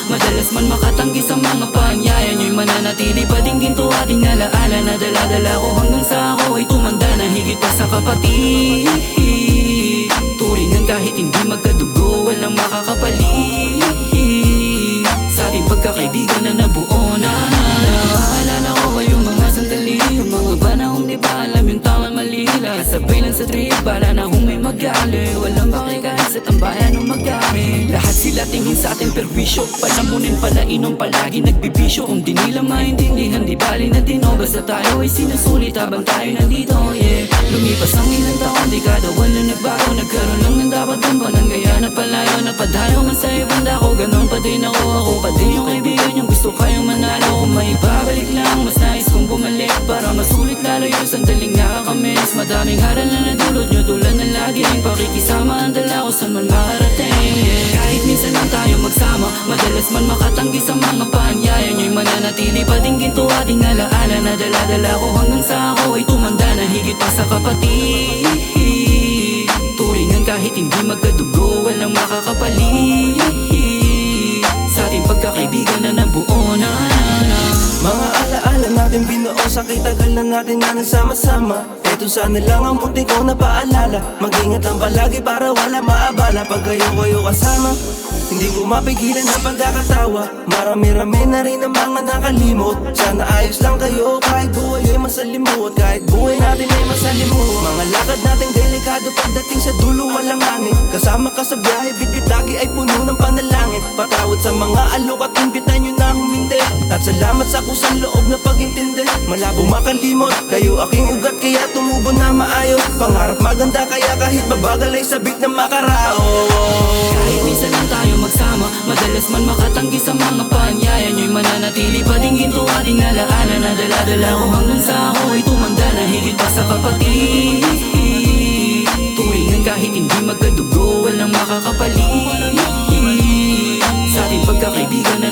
Madalas man makatanggi sa mga paanyaya nyo'y mananatili pa din ginto ating alaala na dala-dala ko hanggang sa ako ay tumanda na higit pa sa kapatid. Turingan kahit hindi magkadugo, walang makakapalit sa ating pagkakaibigan na nabuo na. Naalala ko ba yung mga sandali, yung mga panahong di pa alam yung tama mali. Kasabay lang sa trip, bala na kung may magali. Walang pakikaan sa tambayan ng magami. Lahat sila tingin sa ating perwisyo, palamunin palainom palagi nagbibisyo. Kung di nila maintindihan di bali na din, o basta tayo ay sinusulit habang tayo nandito, yeah. Lumipas ang ilang taon, di kada wala nagbago. Nagkaroon lang ng dapat ng pananggaya na palayo. Napadayo man sa ibang dako, ganun pa din ako pa din yung kaibigan yung gusto kayong manalo. Kung may babalik lang, mas nais kong bumalik para masulit lalo yung sandaling nakakamiss. Madaming haral na nadulot nyo tulad ng laging pakikisama ang dala ko saan man makarating, yeah. Kahit minsan lang tayo magsama, madalas man makatanggi sa mga paanyaya nyo'y mananatili pa din ginto ating alaala na dala-dala ko hanggang sa ako ay tumanda na higit pa sa kapatid. Turingan kahit hindi magkadugo, walang makakapalit sa ating pagkakaibigan na nabuo na. Mga alaala natin binuo sa tagal na natin na nagsama-sama. Ito sana lang ang munti ko na paalala. Mag-ingat lang palagi para wala maabala. Pag kayo kasama, hindi ko mapigilan ang pagkakatawa. Marami-rami na rin ang mga nakalimot. Sana ayos lang kayo kahit buhay ay masalimuot. Kahit buhay natin ay masalimuot. Mga lakad natin delikado pagdating sa dulo walang hangin. Kasama ka sa biyahe, bit-bit lagi ay puno ng panalangin. Patawad sa mga alok at imbitan nyo na humindi. At salamat sa kusang loob na pag-intindi. Malabo makalimot, kayo aking ugat kaya tumubo na maayos. Pangarap maganda kaya kahit mabagal ay sabik na makarao. Kahit minsan lang tayo magsama, madalas man makatanggi sa mga paanyaya nyo'y mananatili pa din ginto ating alaala na dala-dala ko hanggang sa ako ay tumanda na higit pa sa kapatid. Turingan kahit hindi magkadugo, walang makakapalit sa ating pagkakaibigan